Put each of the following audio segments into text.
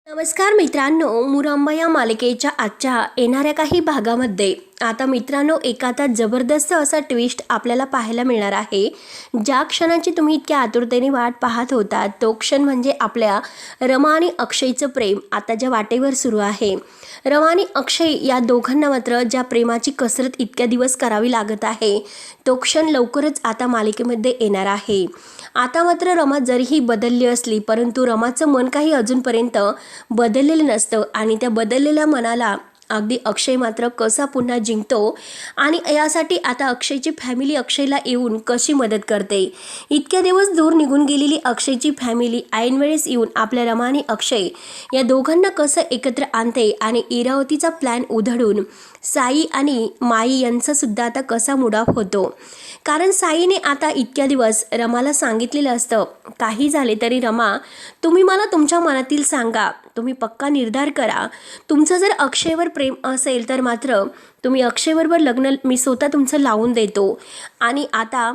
नमस्कार मित्रांनो, मुरंबा या मालिकेच्या आजच्या येणाऱ्या काही भागामध्ये आता मित्रांनो आता जबरदस्त असा ट्विस्ट आपल्याला पाहायला मिळणार आहे. ज्या क्षणाची तुम्ही इतक्या आतुरतेने वाट पाहत होता तो क्षण म्हणजे आपल्या रमा आणि अक्षयचं प्रेम आता ज्या वाटेवर सुरू आहे. रमा आणि अक्षय या दोघांना मात्र ज्या प्रेमाची कसरत इतक्या दिवस करावी लागत आहे तो क्षण लवकरच आता मालिकेमध्ये येणार आहे. आता मात्र रमा जरीही बदलली असली परंतु रमाचं मन काही अजूनपर्यंत बदललेलं नसतं आणि त्या बदललेल्या मनाला अगदी अक्षय मात्र कसा पुन्हा जिंकतो आणि यासाठी आता अक्षयची फॅमिली अक्षयला येऊन कशी मदत करते. इतक्या दिवस दूर निघून गेलेली अक्षयची फॅमिली ऐनवेळेस येऊन आपल्या रमा आणि अक्षय या दोघांना कसं एकत्र आणते आणि इरावतीचा प्लॅन उधळून साई आणि माई यांचा सुद्धा आता कसा मुडाफ होतो. कारण साईने आता इतक्या दिवस रमाला सांगितलेलं असतं, काही झाले तरी रमा तुम्ही मला तुमच्या मनातील सांगा, तुम्ही पक्का निर्धार करा. तुमचं जर अक्षयवर प्रेम असेल तर मात्र तुम्ही अक्षयबरोबर लग्न मी स्वतः तुमचं लावून देतो. आणि आता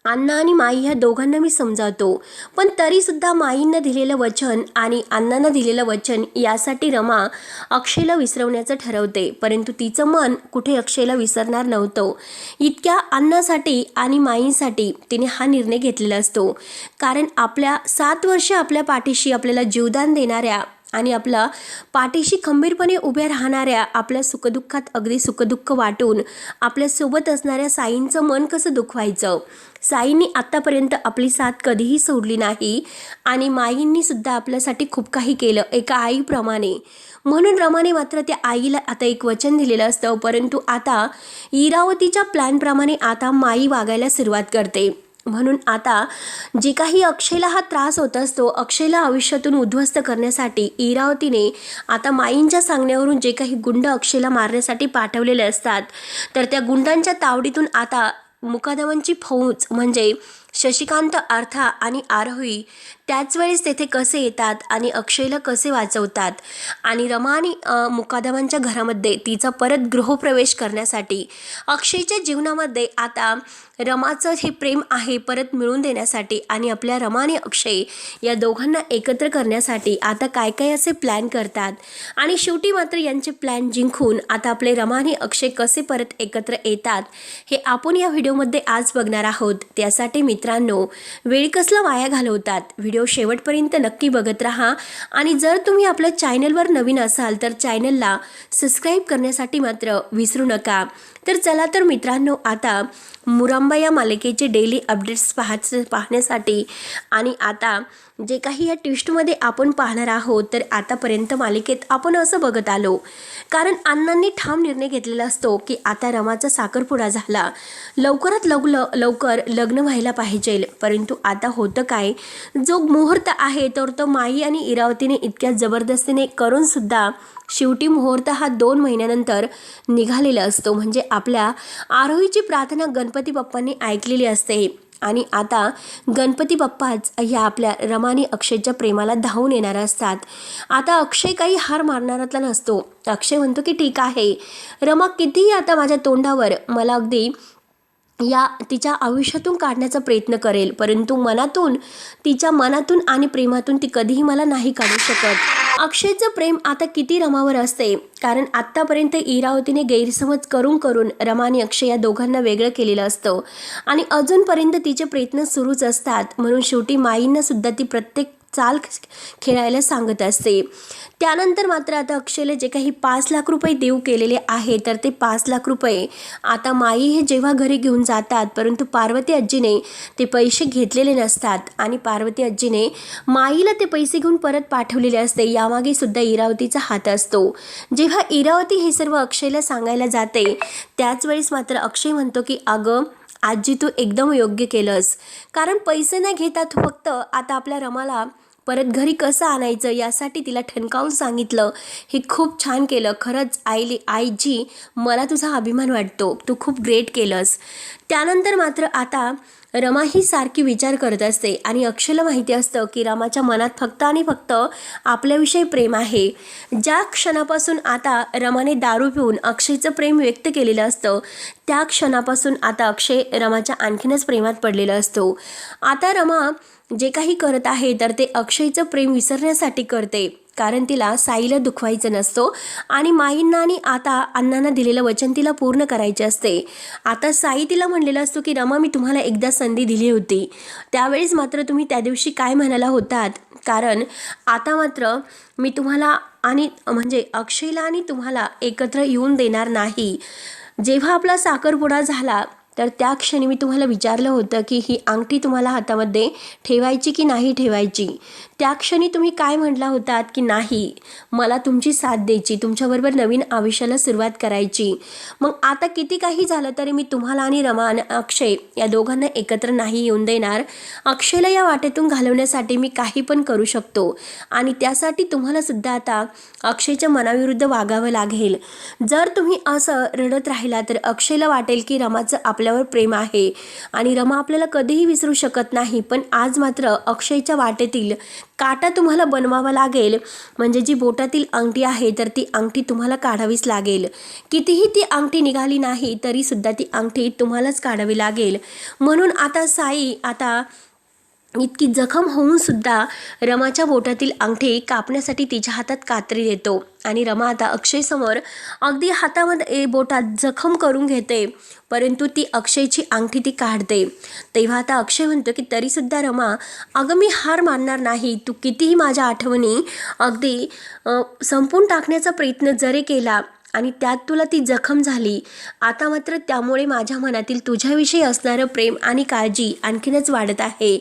अण्णा आणि माई ह्या दोघांना मी समजावतो. पण तरीसुद्धा माईंना दिलेलं वचन आणि अण्णांना दिलेलं वचन यासाठी रमा अक्षयला विसरवण्याचं ठरवते. परंतु तिचं मन कुठे अक्षयला विसरणार नव्हतं. इतक्या अण्णासाठी आणि माईंसाठी तिने हा निर्णय घेतलेला असतो. कारण आपल्या 7 वर्ष आपल्या पाठीशी आपल्याला जीवदान देणाऱ्या आणि आपला पाठीशी खंबीरपणे उभ्या राहणाऱ्या, आपल्या सुखदुःखात अगदी सुखदुःख वाटून आपल्यासोबत असणाऱ्या साईंचं मन कसं दुखवायचं. साईंनी आत्तापर्यंत आपली साथ कधीही सोडली नाही आणि माईंनी सुद्धा आपल्यासाठी खूप काही केलं एका आईप्रमाणे. म्हणून रमाने मात्र त्या आईला आता एक वचन दिलेलं असतं. परंतु आता इरावतीच्या प्लॅनप्रमाणे आता माई वागायला सुरुवात करते. म्हणून आता जे काही अक्षयला हा त्रास होत असतो, अक्षयला आयुष्यातून उद्ध्वस्त करण्यासाठी इरावतीने आता माईंच्या सांगण्यावरून जे काही गुंड अक्षयला मारण्यासाठी पाठवलेले असतात तर त्या गुंडांच्या तावडीतून आता मुकादमांची फौज म्हणजे शशिकांत, अर्था आणि आरोही त्याच वेळेस तेथे कसे येतात आणि अक्षयला कसे वाचवतात. आणि रमा आणि मुकादमांच्या घरामध्ये तिचा परत गृहप्रवेश करण्यासाठी अक्षयच्या जीवनामध्ये आता रमाचं हे प्रेम आहे परत मिळवून देण्यासाठी आणि आपल्या रमा आणि अक्षय या दोघांना एकत्र करण्यासाठी आता काय काय असे प्लॅन करतात. आणि शेवटी मात्र यांचे प्लॅन जिंकून आता आपले रमा आणि अक्षय कसे परत एकत्र येतात हे आपण या व्हिडिओमध्ये आज बघणार आहोत. त्यासाठी मित्रांनो वेळ कसला वाया घालवतात, व्हिडिओ शेवटपर्यंत नक्की बघत राहा. आणि जर तुम्ही आपल्या चॅनलवर नवीन असाल तर चॅनलला सबस्क्राईब करण्यासाठी मात्र विसरू नका. तर चला तर मित्रांनो आता मुरंबा या मालिकेचे डेली अपडेट्स पाहण्यासाठी आणि आता जे काही या ट्विस्टमध्ये आपण पाहणार आहोत तर आतापर्यंत मालिकेत आपण असं बघत आलो. कारण अण्णांनी ठाम निर्णय घेतलेला असतो की आता रमाचा साखरपुडा झाला, लवकरात लवकर लग्न व्हायला पाहिजे. परंतु आता होतं काय, जो मुहूर्त आहे तर तो माई आणि इरावतीने इतक्या जबरदस्तीने करून सुद्धा शेवटी मुहूर्त हा 2 महिन्यानंतर निघालेला असतो. म्हणजे आपल्या आरोहीची प्रार्थना गणपती बाप्पांनी ऐकलेली असते आणि आता गणपती बाप्पाच ह्या आपल्या रमा आणि अक्षयच्या प्रेमाला धावून येणार असतात. आता अक्षय काही हार मारणारातला नसतो. अक्षय म्हणतो की ठीक आहे, रमा कितीही आता माझ्या तोंडावर मला अगदी या तिच्या आयुष्यातून काढण्याचा प्रयत्न करेल, परंतु तिच्या मनातून आणि प्रेमातून ती कधीही मला नाही काढू शकत. अक्षयचं प्रेम आता किती रमावर असते, कारण आत्तापर्यंत इरावतीने गैरसमज करून रमा आणि अक्षय या दोघांना वेगळं केलेलं असतं आणि अजूनपर्यंत तिचे प्रयत्न सुरूच असतात. म्हणून शेवटी माईंना सुद्धा ती प्रत्येक चाल खेळायला सांगत असते. त्यानंतर मात्र आता अक्षयला जे काही 5 लाख रुपये देऊ केलेले आहे तर ते 5 लाख रुपये आता माई हे जेव्हा घरी घेऊन जातात, परंतु पार्वती आजीने ते पैसे घेतलेले नसतात आणि पार्वती आजीने माईला ते पैसे घेऊन परत पाठवलेले असते. यामागे सुद्धा इरावतीचा हात असतो. जेव्हा इरावती हे सर्व अक्षयला सांगायला जाते त्याच वेळेस मात्र अक्षय म्हणतो की अगं आजी तू एकदम योग्य केलंस, कारण पैसे न घेता तू फक्त आता आपल्या रमाला परत घरी कसं आणायचं यासाठी तिला ठणकावून सांगितलं. हे खूप छान केलं, खरंच आईजी मला तुझा अभिमान वाटतो, तू खूप ग्रेट केलंस. त्यानंतर मात्र आता रमा ही सारखी विचार करत असते आणि अक्षयला माहिती असतं की रमाच्या मनात फक्त आणि फक्त आपल्याविषयी प्रेम आहे. ज्या क्षणापासून आता रमाने दारू पिऊन अक्षयचं प्रेम व्यक्त केलेलं असतं त्या क्षणापासून आता अक्षय रमाच्या आणखीनच प्रेमात पडलेला असतो. आता रमा जे काही करत आहे तर ते अक्षयचं प्रेम विसरण्यासाठी करते, कारण तिला साईला दुखवायचं नसतो आणि माईंना आणि आता अण्णांना दिलेलं वचन तिला पूर्ण करायचे असते. आता साई तिला म्हणलेलं असतो की रमा, मी तुम्हाला एकदा संधी दिली होती, त्यावेळेस मात्र तुम्ही त्या दिवशी काय म्हणाला होतात, कारण आता मात्र मी तुम्हाला आणि म्हणजे अक्षयला आणि तुम्हाला एकत्र येऊन देणार नाही. जेव्हा आपला साखरपुडा झाला तर त्या क्षणी मी तुम्हाला विचारलं होतं की ही अंगठी तुम्हाला हातामध्ये ठेवायची की नाही ठेवायची. त्या क्षणी तुम्ही काय म्हटला होतात की नाही, मला तुमची साथ द्यायची, तुमच्याबरोबर नवीन आयुष्याला सुरुवात करायची. मग आता किती काही झालं तरी मी तुम्हाला आणि रमा आणि अक्षय या दोघांना एकत्र नाही येऊन देणार. अक्षयला या वाटेतून घालवण्यासाठी मी काही पण करू शकतो आणि त्यासाठी तुम्हाला सुद्धा आता अक्षयच्या मनाविरुद्ध वागावं लागेल. जर तुम्ही असं रडत राहिला तर अक्षयला वाटेल की रमाचं आपल्यावर प्रेम आहे आणि रमा आपल्याला कधीही विसरू शकत नाही. पण आज मात्र अक्षयच्या वाटेतील काटा तुम्हाला बनवावा लागेल. म्हणजे जी बोटातील अंगठी आहे तर ती अंगठी तुम्हाला काढावीच लागेल. कितीही ती अंगठी निघाली नाही तरी सुद्धा ती अंगठी तुम्हालाच काढावी लागेल. म्हणून आता साई आता इतकी जखम होऊन सुद्धा रमाच्या बोटातील अंगठी कापण्यासाठी तिच्या हातात कात्री देतो आणि रमा आता अक्षयसमोर अगदी हातामध्ये बोटात जखम करून घेते, परंतु ती अक्षयची अंगठी ती काढते. तेव्हा आता अक्षय म्हणतो की तरीसुद्धा रमा, अगं मी हार मानणार नाही. तू कितीही माझ्या आठवणी अगदी संपून टाकण्याचा प्रयत्न जरी केला आणि त्यात तुला ती जखम झाली, आता मात्र त्यामुळे माझ्या मनातील तुझ्याविषयी असणारं प्रेम आणि काळजी आणखीनच वाढत आहे.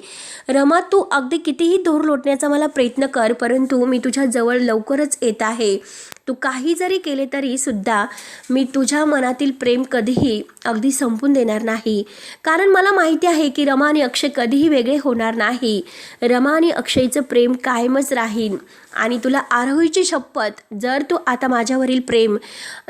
रमा, तू अगदी कितीही दूर लोटण्याचा मला प्रयत्न कर, परंतु मी तुझ्या जवळ लवकरच येत आहे. तू काही जरी केले तरी सुद्धा मी तुझ्या मनातील प्रेम कधीही अगदी संपून देणार नाही, कारण मला माहिती आहे की रमा आणि अक्षय कधीही वेगळे होणार नाही. रमा आणि अक्षयचं प्रेम कायमच राहील आणि तुला आरोहीची शपथ, जर तू आता माझ्यावरील प्रेम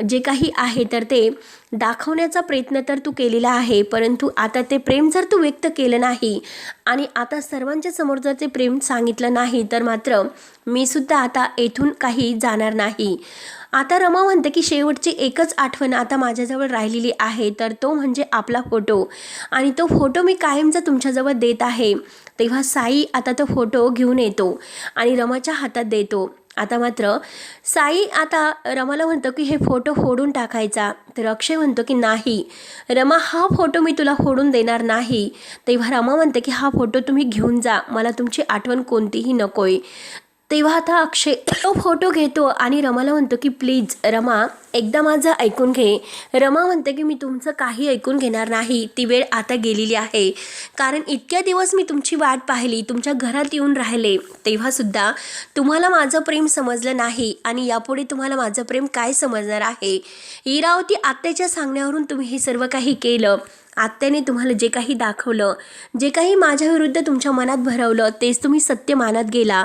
जे काही आहे तर ते दाखवण्याचा प्रयत्न तर तू केलेला आहे, परंतु आता ते प्रेम जर तू व्यक्त केलं नाही आणि आता सर्वांच्या समोर जर ते प्रेम सांगितलं नाही तर मात्र मी सुद्धा आता येथून काही जाणार नाही. आता रमा म्हणते की शेवटची एकच आठवण आता माझ्याजवळ राहिलेली आहे, तर तो म्हणजे आपला फोटो, आणि तो फोटो मी कायमचा तुमच्याजवळ देत आहे. तेव्हा साई आता तो फोटो घेऊन येतो आणि रमाच्या हातात देतो. आता मात्र साई आता रमाला म्हणतो की हे फोटो फोडून टाकायचा, तर अक्षय म्हणतो की नाही रमा, हा फोटो मी तुला फोडून देणार नाही. तेव्हा रमा म्हणते की हा फोटो तुम्ही घेऊन जा, मला तुमची आठवण कोणतीही नकोय. तेव्हा आता अक्षय तो फोटो घेतो आणि रमाला म्हणतो की प्लीज रमा, एकदा माझं ऐकून घे. रमा म्हणते की मी तुमचं काही ऐकून घेणार नाही, ती वेळ आता गेलेली आहे, कारण इतक्या दिवस मी तुमची वाट पाहिली, तुमच्या घरात येऊन राहिले, तेव्हासुद्धा तुम्हाला माझं प्रेम समजलं नाही आणि यापुढे तुम्हाला माझं प्रेम काय समजणार आहे. इरावती आत्याच्या सांगण्यावरून तुम्ही हे सर्व काही केलं. आत्याने तुम्हाला जे काही दाखवलं, जे काही माझ्याविरुद्ध तुमच्या मनात भरवलं, तेच तुम्ही सत्य मानत गेला.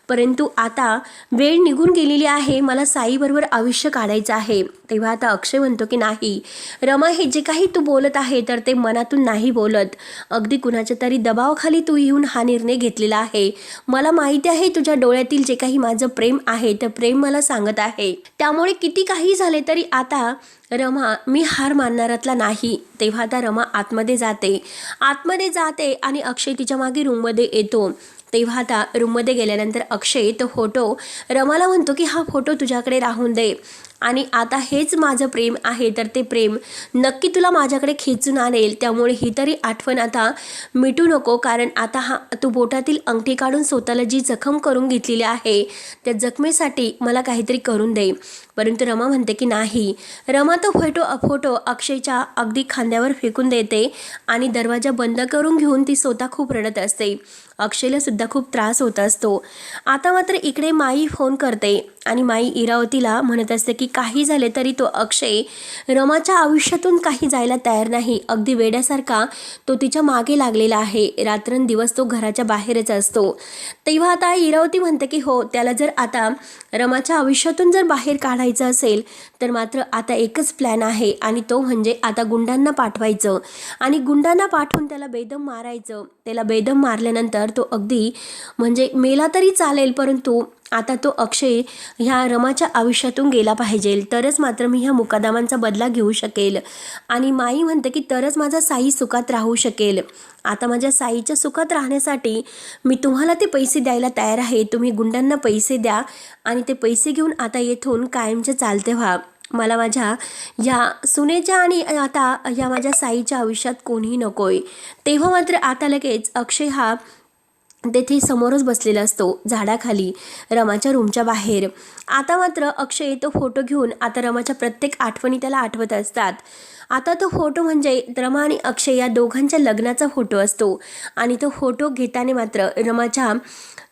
परंतु आता वेळ निघून गेलेली आहे, मला साईबरोबर आयुष्य काढायचं आहे. तेव्हा आता अक्षय म्हणतो की नाही रमा, हे जे काही तू बोलत आहे तर ते मनातून नाही बोलत, अगदी कुणाच्या तरी दबावाखाली तू येऊन हा निर्णय घेतलेला आहे. मला माहिती आहे तुझ्या डोळ्यातील जे काही माझं प्रेम आहे ते प्रेम मला सांगत आहे, त्यामुळे किती काही झाले तरी आता रमा, मी हार मानणारातला नाही. तेव्हा आता रमा आतमध्ये जाते आणि अक्षय तिच्या मागे रूममध्ये येतो. तेव्हा आता रूममध्ये गेल्यानंतर अक्षय तो फोटो रमाला म्हणतो की हा फोटो तुझ्याकडे राहून दे आणि आता हेच माझं प्रेम आहे, तर ते प्रेम नक्की तुला माझ्याकडे खेचून आणेल, त्यामुळे ही तरी आठवण आता मिटू नको, कारण आता हा तू बोटातील अंगठी काढून स्वतःला जी जखम करून घेतलेली आहे त्या जखमेसाठी मला काहीतरी करून दे. परंतु रमा म्हणते की नाही. रमा तो फोटो अक्षयच्या अगदी खांद्यावर फेकून देते आणि दरवाजा बंद करून घेऊन ती स्वतः खूप रडत असते. अक्षयला सुद्धा खूप त्रास होत असतो. आता मात्र इकडे माई फोन करते आणि माई इरावतीला म्हणत असते की काही झाले तरी तो अक्षय रमाच्या आयुष्यातून काही जायला तयार नाही. अगदी वेड्यासारखा तो तिच्या मागे लागलेला आहे, रात्रंदिवस तो घराच्या बाहेरच असतो. तेव्हा आता इरावती म्हणते की हो, त्याला जर आता रमाच्या आयुष्यातून जर बाहेर काढायचं असेल तर मात्र आता एकच प्लॅन आहे आणि तो म्हणजे आता गुंडांना पाठवायचं आणि गुंडांना पाठवून त्याला बेदम मारायचं. त्याला बेदम मारल्यानंतर तो अगदी म्हणजे मेला तरी चालेल, परंतु आता तो अक्षय ह्या रमाच्या आयुष्यातून गेला पाहिजे, तरच मात्र मी ह्या मुकादमांचा बदला घेऊ शकेल. आणि माई म्हणते की तरच माझा साई सुखात राहू शकेल. आता माझ्या साईच्या सुखात राहण्यासाठी मी तुम्हाला ते पैसे द्यायला तयार आहे. तुम्ही गुंडांना पैसे द्या आणि ते पैसे घेऊन आता येथून कायमचे चालते व्हा. मला माझ्या या सुनेच्या आणि आता या माझ्या साईच्या आयुष्यात कोणीही नकोय. तेव्हा मात्र आता लगेच अक्षय हा तेथे समोरच बसलेला असतो झाडाखाली रमाच्या रूमच्या बाहेर. आता मात्र अक्षय तो फोटो घेऊन आता रमाच्या प्रत्येक आठवणी त्याला आठवत असतात. आता तो फोटो म्हणजे रमा आणि अक्षय या दोघांच्या लग्नाचा फोटो असतो आणि तो फोटो घेताना मात्र रमाच्या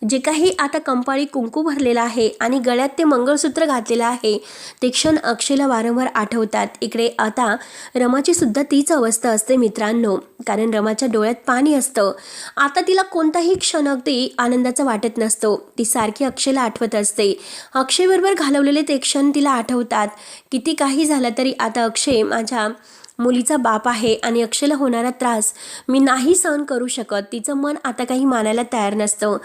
जे काही आता कंपाळी कुंकू भरलेला आहे आणि गळ्यात ते मंगळसूत्र घातलेलं आहे ते क्षण अक्षयला वारंवार आठवतात. इकडे आता रमाची सुद्धा तीच अवस्था असते मित्रांनो, कारण रमाच्या डोळ्यात पाणी असतं. आता तिला कोणताही क्षण अगदी आनंदाचा वाटत नसतो. ती सारखी अक्षयला आठवत असते. अक्षयबरोबर घालवलेले ते क्षण तिला आठवतात. किती काही झालं तरी आता अक्षय माझ्या मुलीचा बाप आहे आणि अक्षयला होणारा त्रास मी नाही सहन करू शकत. तिचं मन आता काही मानायला तयार नसतं.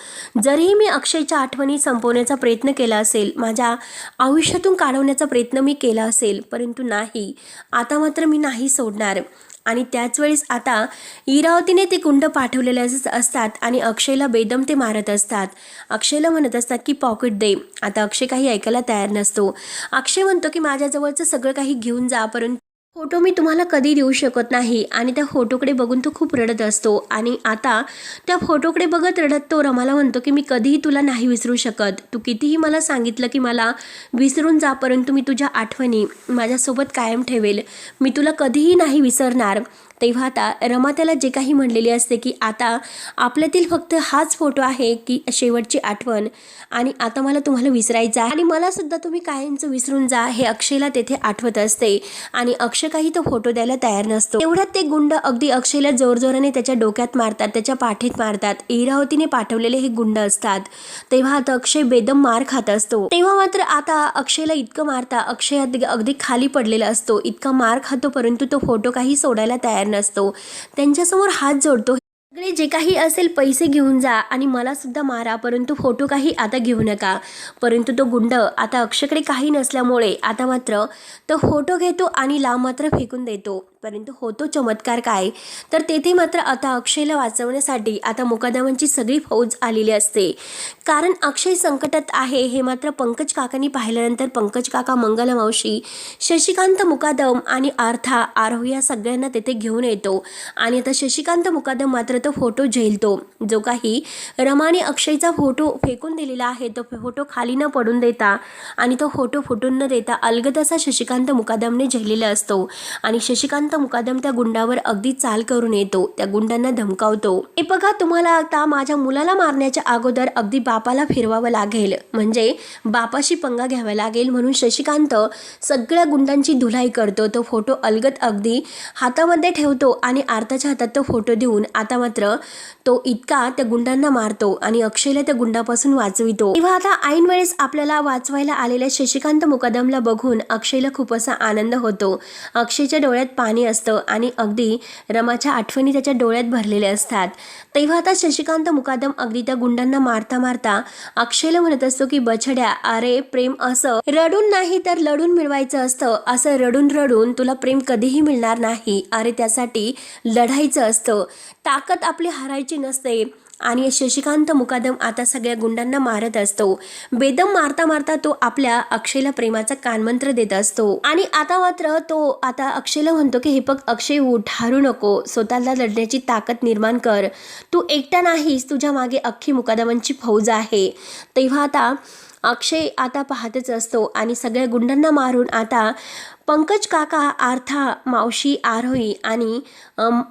जरीही मी अक्षयच्या आठवणी संपवण्याचा प्रयत्न केला असेल, माझ्या आयुष्यातून काढवण्याचा प्रयत्न मी केला असेल, परंतु नाही, आता मात्र मी नाही सोडणार. आणि त्याच वेळेस आता इरावतीने ते गुंड पाठवलेले असतात आणि अक्षयला बेदम ते मारत असतात. अक्षयला म्हणत असतात की पॉकेट दे. आता अक्षय काही ऐकायला तयार नसतो. अक्षय म्हणतो की माझ्याजवळचं सगळं काही घेऊन जा, परंतु फोटो मी तुम्हाला कधी देऊ शकत नाही. आणि त्या फोटोकडे बघून तो खूप रडत असतो आणि आता त्या फोटोकडे बघत रडत तो रमाला म्हणतो की मी कधीही तुला नाही विसरू शकत. तू कितीही मला सांगितलं की मला विसरून जा, परंतु मी तुझ्या आठवणी माझ्यासोबत कायम ठेवेल. मी तुला कधीही नाही विसरणार. तेव्हा आता रमा त्याला जे काही म्हणलेली असते की आता आपल्यातील फक्त हाच फोटो आहे की शेवटची आठवण आणि आता मला तुम्हाला विसरायचं आहे आणि मला सुद्धा तुम्ही कायमचं विसरून जा, हे अक्षयला तेथे आठवत असते. आणि अक्षय काही तो फोटो द्यायला तयार नसतो. एवढ्यात ते गुंड अगदी अक्षयला जोरजोराने त्याच्या डोक्यात मारतात, त्याच्या पाठीत मारतात. इरावतीने पाठवलेले हे गुंड असतात. तेव्हा आता अक्षय बेदम मार खात असतो. तेव्हा मात्र आता अक्षयला इतकं मारता अक्षय अगदी खाली पडलेला असतो. इतका मार खातो परंतु तो फोटो काही सोडायला तयार नसतो. त्यांच्यासमोर हात जोडतो. सगळे जे काही असेल पैसे घेऊन जा आणि मला सुद्धा मारा, परंतु फोटो काही आता घेऊ नका. परंतु तो गुंड आता अक्षयकडे काही नसल्यामुळे आता मात्र तो फोटो घेतो आणि लांब मात्र फेकून देतो. परंतु होतो चमत्कार काय, तर तेथे मात्र आता अक्षयला वाचवण्यासाठी आता मुकादमांची सगळी फौज आलेली असते. कारण अक्षय संकटात आहे हे मात्र पंकज काकांनी पाहिल्यानंतर पंकज काका, मंगला मावशी, शशिकांत मुकादम आणि आर्था आरोह या सगळ्यांना तेथे घेऊन येतो. आणि आता शशिकांत मुकादम मात्र तो फोटो झेलतो. जो काही रमाने अक्षयचा फोटो फेकून दिलेला आहे तो फोटो खाली न पडून देता आणि तो फोटो फुटून न देता अलगद असा शशिकांत मुकादमने झेललेला असतो. आणि शशिकांत मुकादम त्या गुंडावर अगदी चाल करून येतो. त्या गुंडांना धमकावतो. हे बघा, तुम्हाला आता माझ्या मुलाला मारण्याच्या अगोदर अगदी बापाला फिरवावं लागेल, म्हणजे बापाशी पंगा घ्यावा लागेल. म्हणून शशिकांत सगळ्या गुंडांची धुलाई करतो. तो फोटो अलगद अगदी हातामध्ये ठेवतो आणि आर्ताच्या हातात तो फोटो देऊन आता मात्र तो इतका त्या गुंडांना मारतो आणि अक्षयला त्या गुंडापासून वाचवितो. तेव्हा आता ऐन वेळेस आपल्याला वाचवायला आलेल्या शशिकांत मुकादमला बघून अक्षयला खूप असा आनंद होतो. अक्षयच्या डोळ्यात पाणी असतं आणि अगदी रमाच्या आठवणी त्याच्या डोळ्यात भरलेल्या असतात. तेव्हा आता शशिकांत मुकादम अगदी त्या गुंडांना मारता मारता अक्षयला म्हणत असतो की बछड्या, अरे प्रेम असं रडून नाही तर लढून मिळवायचं असतं. असं रडून रडून तुला प्रेम कधीही मिळणार नाही. अरे त्यासाठी लढायचं असतं. ताकद आपली हारायची नसते. आणि शशिकांत मुकादम आता सगळ्या गुंडांना मारत असतो. बेदम मारता मारता तो आपल्या अक्षयला प्रेमाचा कानमंत्र देत असतो. आणि आता मात्र तो आता अक्षयला म्हणतो की हे बघ अक्षय, उठ, हारू नको, स्वतःला लढण्याची ताकद निर्माण कर. तू एकटा नाहीस, तुझ्या मागे अख्खी मुकादमांची फौज आहे. तेव्हा आता अक्षय आता पाहतच असतो आणि सगळ्या गुंडांना मारून आता पंकज काका, आर्था मावशी, आरोही आणि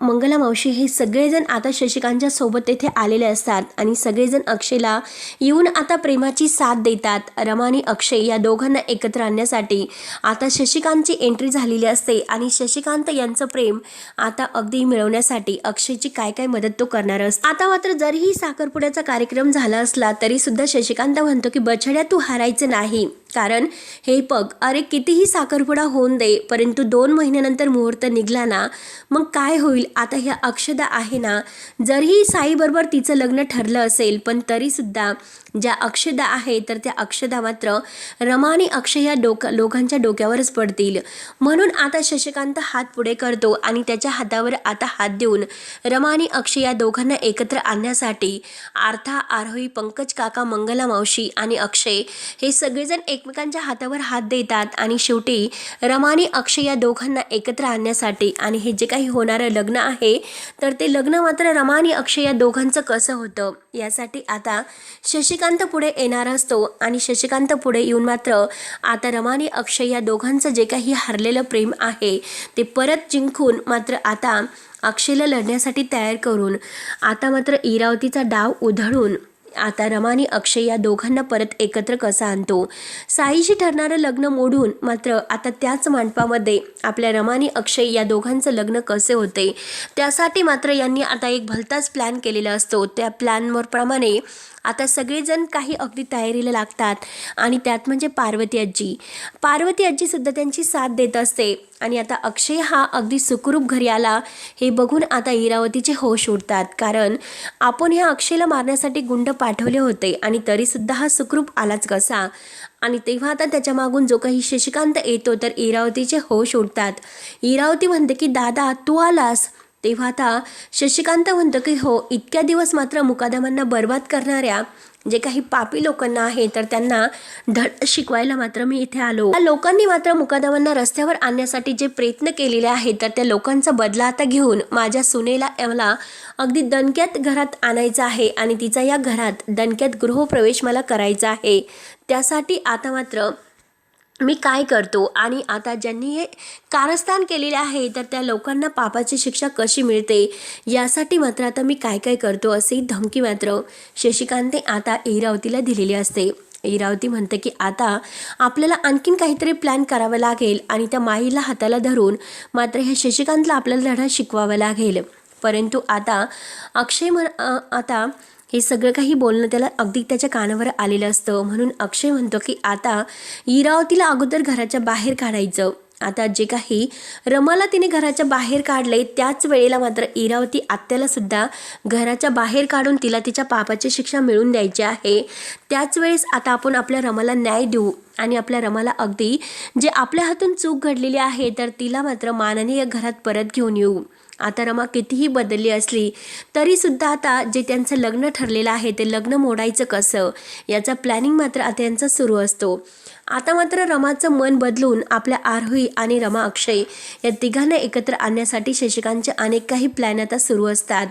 मंगला मावशी हे सगळेजण आता शशिकांतच्या सोबत तेथे आलेले असतात. आणि सगळेजण अक्षयला येऊन आता प्रेमाची साथ देतात. रमा आणि अक्षय या दोघांना एकत्र आणण्यासाठी आता शशिकांतची एंट्री झालेली असते. आणि शशिकांत यांचं प्रेम आता अगदी मिळवण्यासाठी अक्षयची काय काय मदत तो करणार असतो. आता मात्र जरीही साखरपुड्याचा कार्यक्रम झाला असला तरी सुद्धा शशिकांत म्हणतो की बछड्या, तू हारायचं नाही. कारण हे बघ, अरे कितीही साखरपुडा होऊन दे, परंतु 2 महिन्यानंतर मुहूर्त निघला ना, मग काय होईल. आता ह्या अक्षदा आहे ना, जरीही साईबरोबर तिचं लग्न ठरलं असेल पण तरीसुद्धा ज्या अक्षदा आहे तर त्या अक्षदा मात्र रमा आणि अक्षय या दोघांच्या डोक्यावरच पडतील. म्हणून आता शशिकांत हात पुढे करतो आणि त्याच्या हातावर आता हात देऊन रमा आणि अक्षय या दोघांना एकत्र आणण्यासाठी आर्था, आरोही, पंकज काका, मंगला मावशी आणि अक्षय हे सगळेजण एकमेकांच्या हातावर हात देतात आणि शेवटी रमा आणि अक्षय या दोघांना एकत्र आणण्यासाठी आणि हे जे काही होणारं लग्न आहे तर ते लग्न मात्र रमा आणि अक्षय या दोघांचं कसं होतं यासाठी आता शशिकांत पुढे येणार असतो आणि शशिकांत पुढे येऊन मात्र आता रमा आणि अक्षय या दोघांचं जे काही हरलेलं प्रेम आहे ते परत जिंकून मात्र आता अक्षयला लढण्यासाठी तयार करून आता मात्र इरावतीचा डाव उधळून आता रमा आणि अक्षय या दोघांना परत एकत्र कसा आणतो. साईशी ठरणारं लग्न मोडून मात्र आता त्याच मंडपामध्ये आपल्या रमा आणि अक्षय या दोघांचं लग्न कसे होते त्यासाठी मात्र यांनी आता एक भलताच प्लॅन केलेला असतो. त्या प्लॅनवर प्रमाणे आता सगळेजण काही अगदी तयारीला लागतात आणि त्यात म्हणजे पार्वती आजीसुद्धा त्यांची साथ देत असते आणि आता अक्षय हा अगदी सुखरूप घरी आला हे बघून आता इरावतीचे होश उडतात. कारण आपण ह्या अक्षयला मारण्यासाठी गुंड पाठवले होते आणि तरीसुद्धा हा सुखरूप आलाच कसा. आणि तेव्हा आता त्याच्या मागून जो काही शशिकांत येतो तर इरावतीचे होश उडतात. इरावती म्हणते की दादा तू आलास. तेव्हा आता शशिकांत म्हणतो की हो, इतक्या दिवस मात्र मुकादमांना बर्बाद करणाऱ्या जे काही पापी लोकांना आहे तर त्यांना धड शिकवायला मात्र मी इथे आलो. या लोकांनी मात्र मुकादमांना रस्त्यावर आणण्यासाठी जे प्रयत्न केलेले आहेत तर त्या लोकांचा बदला आता घेऊन माझ्या सुनेला मला अगदी दणक्यात घरात आणायचं आहे आणि तिचा या घरात दणक्यात गृहप्रवेश मला करायचा आहे. त्यासाठी आता मात्र मी काय करतो आणि आता ज्यांनी हे कारस्थान केलेले आहे तर त्या लोकांना पापाची शिक्षा कशी मिळते यासाठी मात्र आता मी काय काय करतो अशी धमकी मात्र शशिकांतने आता इरावतीला दिलेली असते. इरावती म्हणते की आता आपल्याला आणखीन काहीतरी प्लॅन करावा लागेल आणि त्या माईला हाताला धरून मात्र ह्या शशिकांतला आपल्याला धडा शिकवावा लागेल. परंतु आता अक्षय आता हे सगळं काही बोलणं त्याला अगदी त्याच्या कानावर आलेलं असतं. म्हणून अक्षय म्हणतो की आता इरावतीला अगोदर घराच्या बाहेर काढायचं. आता जे काही रमाला तिने घराच्या बाहेर काढले त्याच वेळेला मात्र इरावती आत्याला सुद्धा घराच्या बाहेर काढून तिला तिच्या पापाची शिक्षा मिळवून द्यायची आहे. त्याच वेळेस आता आपण आपल्या रमाला न्याय देऊ आणि आपल्या रमाला अगदी जे आपल्या हातून चूक घडलेली आहे तर तिला मात्र मानाने या घरात परत घेऊन येऊ. आता रमा कितीही बदलली असली तरीसुद्धा आता जे त्यांचं लग्न ठरलेलं आहे ते लग्न मोडायचं कसं याचा प्लॅनिंग मात्र आता यांचा सुरू असतो. आता मात्र रमाचं मन बदलून आपल्या आरोही आणि रमा अक्षय या तिघांना एकत्र आणण्यासाठी शशिकांतचे अनेक काही प्लॅन आता सुरू असतात.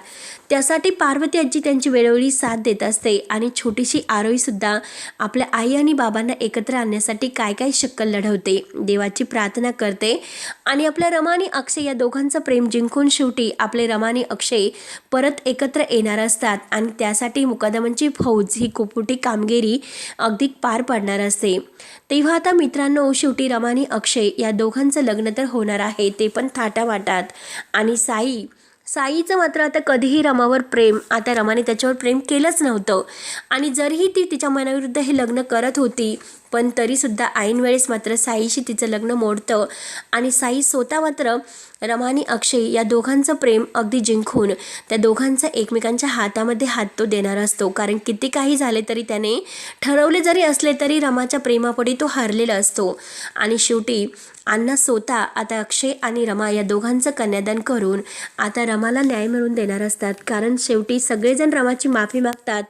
त्यासाठी पार्वती आजी त्यांची वेळोवेळी साथ देत असते आणि छोटीशी आरोहीसुद्धा आपल्या आई आणि बाबांना एकत्र आणण्यासाठी काय काय शक्कल लढवते, देवाची प्रार्थना करते आणि आपल्या रमा आणि अक्षय या दोघांचं प्रेम जिंकून शेवटी आपले रमा आणि अक्षय परत एकत्र येणार असतात आणि त्यासाठी मुकादमांची फौज ही खूप मोठी कामगिरी अगदी पार पडणार असते. तेव्हा आता मित्रांनो शेवटी रमा आणि अक्षय या दोघांचं लग्न तर होणार आहे ते पण थाटामाटात. आणि साईचं मात्र आता कधीही रमावर प्रेम, आता रमाने त्याच्यावर प्रेम केलंच नव्हतं आणि जरीही ती तिच्या मनाविरुद्ध हे लग्न करत होती पण तरीसुद्धा ऐन वेळेस मात्र साईशी तिचं लग्न मोडतं आणि साई स्वतः मात्र रमा आणि अक्षय या दोघांचं प्रेम अगदी जिंकून त्या दोघांचा एकमेकांच्या हातामध्ये हात तो देणार असतो. कारण किती काही झाले तरी त्याने ठरवले जरी असले तरी रमाच्या प्रेमापोटी तो हरलेला असतो आणि शेवटी अण्णा स्वतः आता अक्षय आणि रमा या दोघांचं कन्यादान करून आता रमाला न्याय मिळवून देणार असतात. कारण शेवटी सगळेजण रमाची माफी मागतात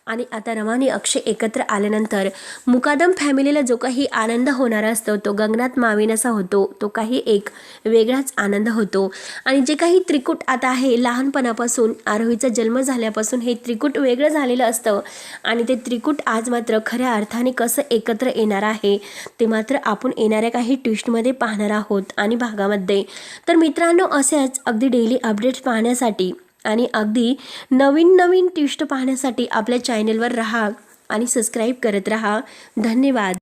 आणि आता रमा आणि अक्षय एकत्र आल्यानंतर मुकादम फॅमिलीला जो काही आनंद होणार असतो तो गगनात मावेनासा होतो. तो काही एक वेगळाच आनंद होतो आणि जे काही त्रिकूट आता आहे लहानपणापासून आरोहीचा जन्म झाल्यापासून हे त्रिकूट वेगळं झालेलं असतं आणि ते त्रिकूट आज मात्र खऱ्या अर्थाने कसं एकत्र येणार आहे ते मात्र आपण येणाऱ्या काही ट्विस्टमध्ये पाहणार आहोत आणि भागामध्ये. तर मित्रांनो असेच अगदी डेली अपडेट्स पाहण्यासाठी आणि अगदी नवीन ट्विस्ट पाहण्यासाठी आपल्या चॅनलवर राहा आणि सबस्क्राईब करत राहा. धन्यवाद.